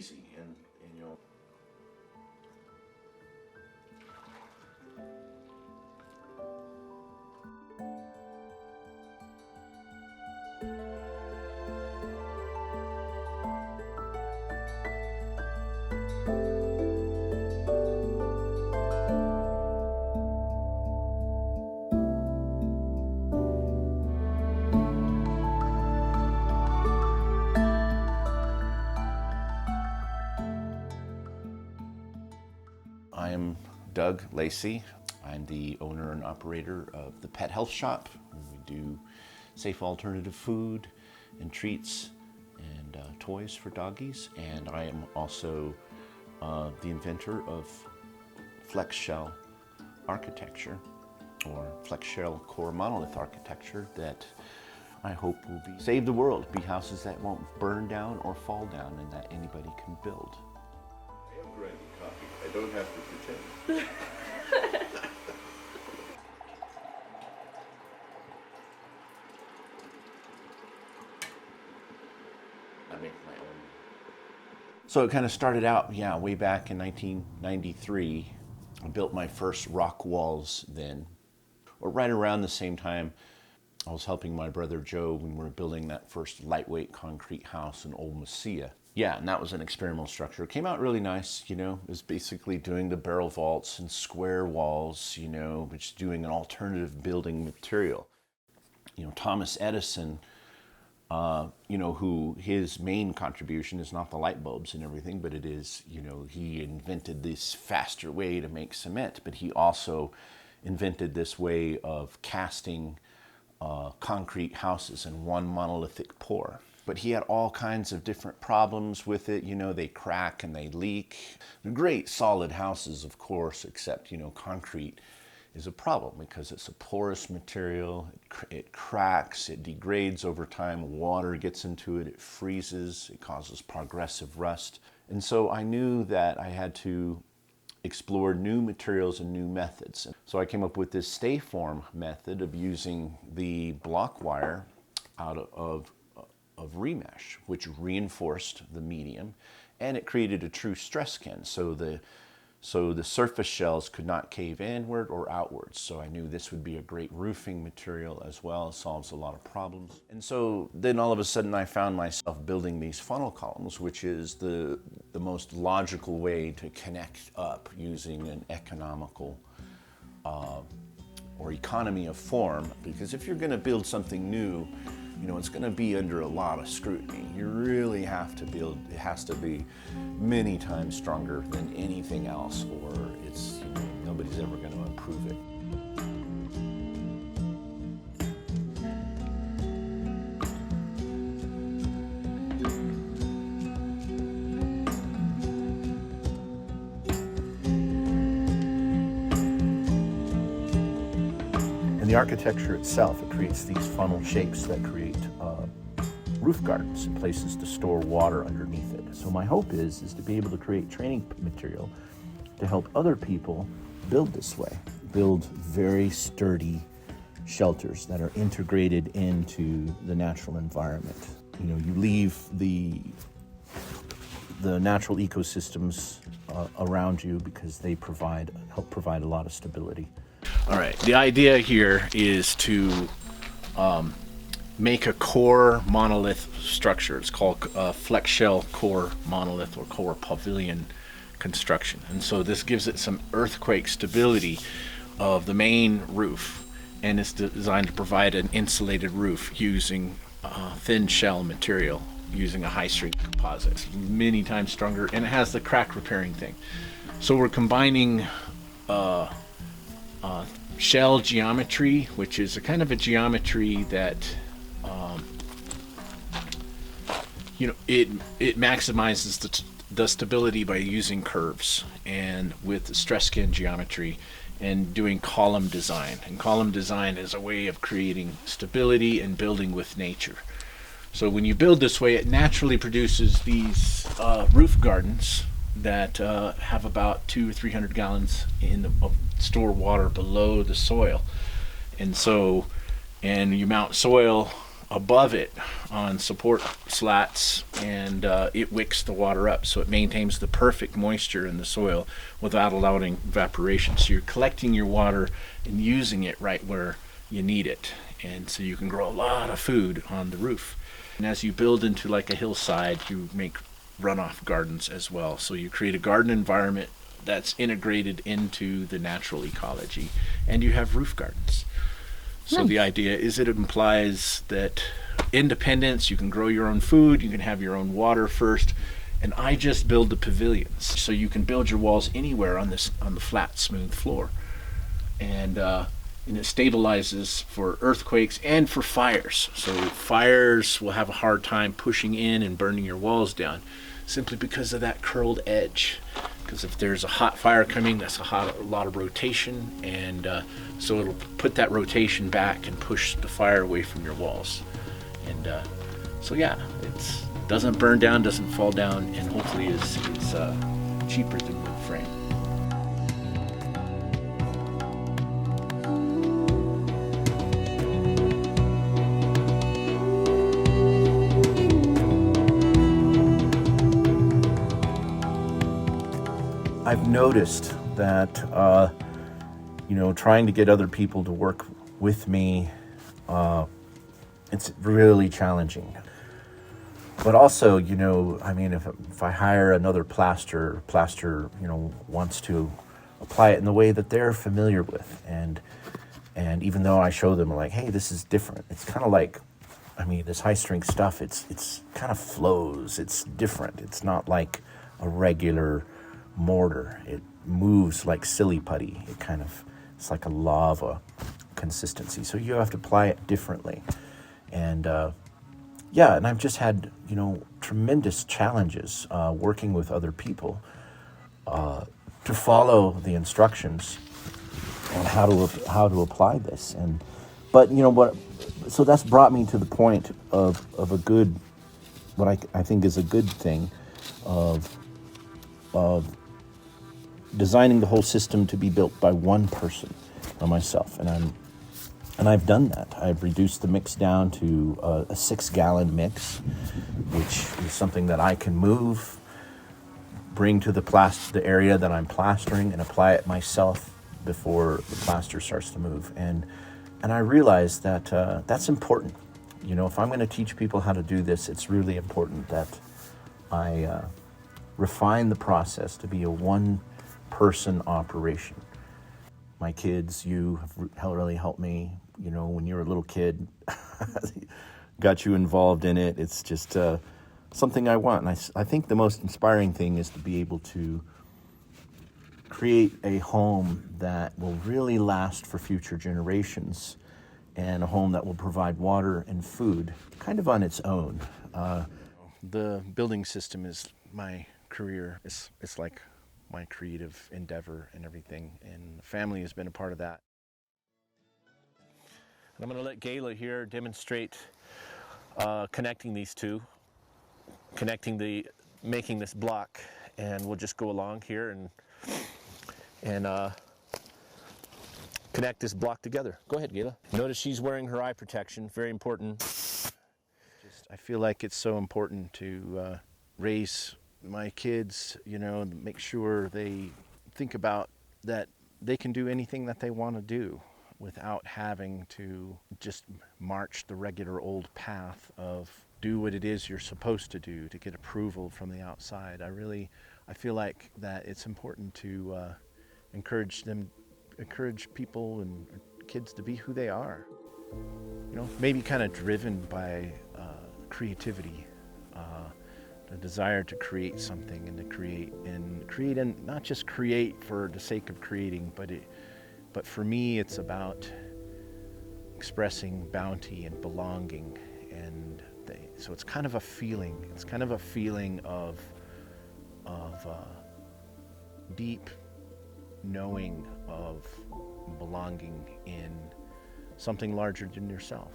easy, and you know. I am Doug Lacey. I'm the owner and operator of the Pet Health Shop. We do safe alternative food and treats and toys for doggies. And I am also the inventor of Flex-Shell Architecture, or Flex-Shell Core Monolith Architecture, that I hope will save the world, be houses that won't burn down or fall down and that anybody can build. I am grinding coffee. I don't have to pretend. I make my own. So it kind of started out, way back in 1993. I built my first rock walls then. Or right around the same time, I was helping my brother Joe when we were building that first lightweight concrete house in Old Mesilla. Yeah, and that was an experimental structure. It came out really nice, you know. It was basically doing the barrel vaults and square walls, you know, which is doing an alternative building material. You know, Thomas Edison, you know, who his main contribution is not the light bulbs and everything, but it is, you know, he invented this faster way to make cement, but he also invented this way of casting concrete houses in one monolithic pour. But he had all kinds of different problems with it. You know, they crack and they leak. They're great solid houses, of course, except, you know, concrete is a problem because it's a porous material. It cracks, it degrades over time, water gets into it, it freezes, it causes progressive rust. And so I knew that I had to explore new materials and new methods. So I came up with this stay-form method of using the block wire out of remesh, which reinforced the medium, and it created a true stress skin. So the surface shells could not cave inward or outwards. So I knew this would be a great roofing material as well. It solves a lot of problems. And so then all of a sudden I found myself building these funnel columns, which is the most logical way to connect up using an economical or economy of form. Because if you're going to build something new, you know, it's going to be under a lot of scrutiny. You really have to build, it has to be many times stronger than anything else, or it's, you know, nobody's ever going to improve it. The architecture itself, it creates these funnel shapes that create roof gardens and places to store water underneath it. So my hope is to be able to create training material to help other people build this way, build very sturdy shelters that are integrated into the natural environment. You know, you leave the natural ecosystems around you because they help provide a lot of stability. All right, the idea here is to make a core monolith structure. It's called Flex-Shell Core Monolith or Core Pavilion construction. And so this gives it some earthquake stability of the main roof, and it's designed to provide an insulated roof using thin shell material, using a high-strength composite. It's many times stronger, and it has the crack repairing thing. So we're combining shell geometry, which is a kind of a geometry that you know, it maximizes the stability by using curves, and with the stress skin geometry and doing column design. And column design is a way of creating stability and building with nature. So when you build this way, it naturally produces these roof gardens that have about 200 or 300 gallons of stored water below the soil. And so, and you mount soil above it on support slats, and it wicks the water up, so it maintains the perfect moisture in the soil without allowing evaporation. So you're collecting your water and using it right where you need it, and so you can grow a lot of food on the roof. And as you build into like a hillside, you make runoff gardens as well. So you create a garden environment that's integrated into the natural ecology, and you have roof gardens. So the idea is it implies that independence, you can grow your own food, you can have your own water first, and I just build the pavilions. So you can build your walls anywhere on the flat, smooth floor. And it stabilizes for earthquakes and for fires. So fires will have a hard time pushing in and burning your walls down, simply because of that curled edge. Because if there's a hot fire coming, that's a lot of rotation, and so it'll put that rotation back and push the fire away from your walls. And so yeah, it doesn't burn down, doesn't fall down, and hopefully is cheaper than wood frame. I've noticed that, trying to get other people to work with me, it's really challenging. But also, if I hire another plaster, wants to apply it in the way that they're familiar with. And even though I show them like, hey, this is different, it's kind of like, this high strength stuff, it's kind of flows, it's different. It's not like a regular mortar. It moves like silly putty. It's like a lava consistency. So you have to apply it differently. And and I've just had, tremendous challenges working with other people to follow the instructions on how to apply this. So that's brought me to the point of a good, what I think is a good thing of designing the whole system to be built by one person, by myself, and I've done that. I've reduced the mix down to a 6-gallon mix, which is something that I can move, bring to the area that I'm plastering, and apply it myself before the plaster starts to move. And I realized that that's important. If I'm going to teach people how to do this, it's really important that I refine the process to be a one-person operation. My kids, you have really helped me, when you were a little kid, got you involved in it. It's just something I want. And I think the most inspiring thing is to be able to create a home that will really last for future generations, and a home that will provide water and food kind of on its own. The building system is my career. It's like my creative endeavor and everything, and the family has been a part of that. And I'm going to let Gayla here demonstrate connecting these two, making this block, and we'll just go along here and connect this block together. Go ahead, Gayla. Notice she's wearing her eye protection, very important. I feel like it's so important to raise my kids, make sure they think about that they can do anything that they want to do without having to just march the regular old path of do what it is you're supposed to do to get approval from the outside. I feel like that it's important to encourage people and kids to be who they are. Maybe kind of driven by creativity, the desire to create something and to create and not just create for the sake of creating, but for me it's about expressing bounty and belonging, and so it's kind of a feeling. It's kind of a feeling of deep knowing of belonging in something larger than yourself.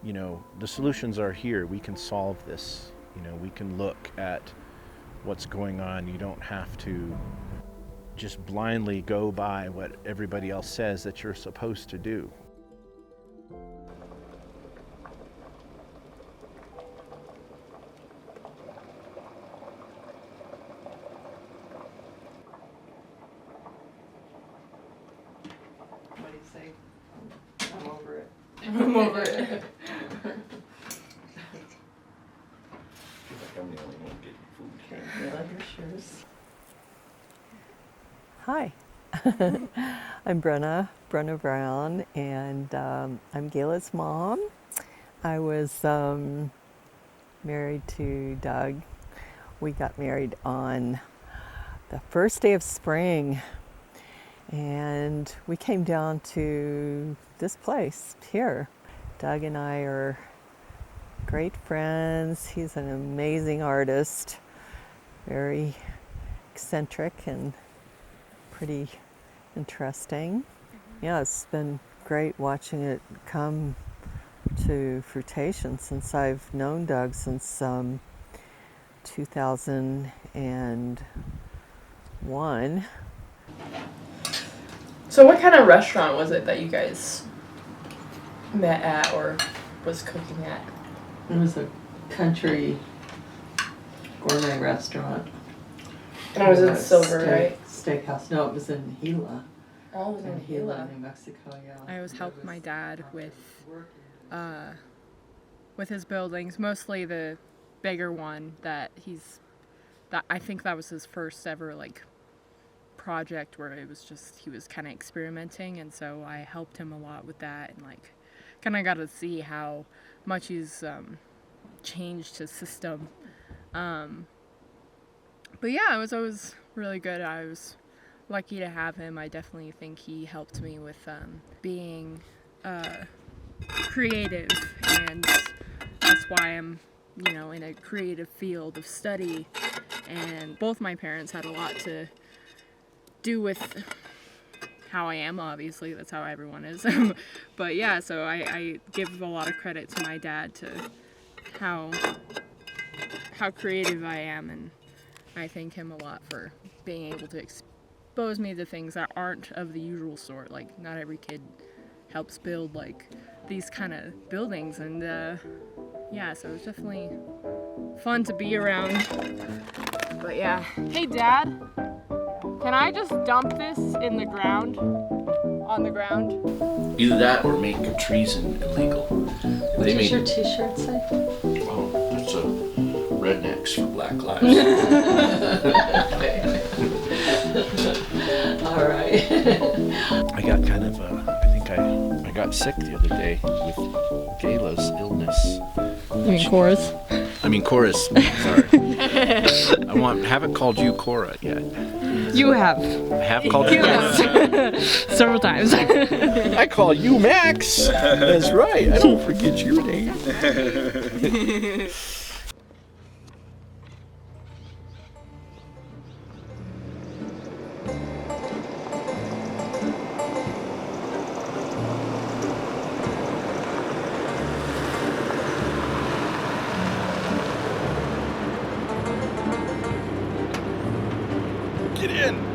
The solutions are here. We can solve this. We can look at what's going on. You don't have to just blindly go by what everybody else says that you're supposed to do. I'm over it. I'm the only one getting food here. Yeah, your shoes. Hi, I'm Brenna Brown, and I'm Gayla's mom. I was married to Doug. We got married on the first day of spring, and we came down to this place here. Doug and I are great friends. He's an amazing artist, very eccentric and pretty interesting. Yeah, it's been great watching it come to fruition since I've known Doug since 2001. So what kind of restaurant was it that you guys met at or was cooking at? It was a country gourmet restaurant. And it was in Silver, right? Steakhouse. No, it was in Gila. Oh, it was in Gila. New Mexico, yeah. I always helped my dad with his buildings, mostly the bigger one that I think that was his first ever like project where it was just he was kind of experimenting, and so I helped him a lot with that, and like kind of got to see how much he's changed his system. But yeah, it was always really good. I was lucky to have him. I definitely think he helped me with being creative, and that's why I'm, in a creative field of study. And both my parents had a lot to do with how I am, obviously. That's how everyone is. But yeah, so I give a lot of credit to my dad to how creative I am, and I thank him a lot for being able to expose me to things that aren't of the usual sort. Like, not every kid helps build like these kind of buildings, and yeah, so it's definitely fun to be around. But yeah. Hey Dad, can I just dump this in the ground? On the ground? Either that or make treason illegal. What does your t-shirt say? Oh, that's a rednecks for Black Lives. All right. I got kind of I got sick the other day with Gayla's illness. You mean chorus? I mean chorus. Sorry. I haven't called you Cora yet. You have. I have called you Cora. Several times. I call you Max. That's right. I don't forget your name. Get in.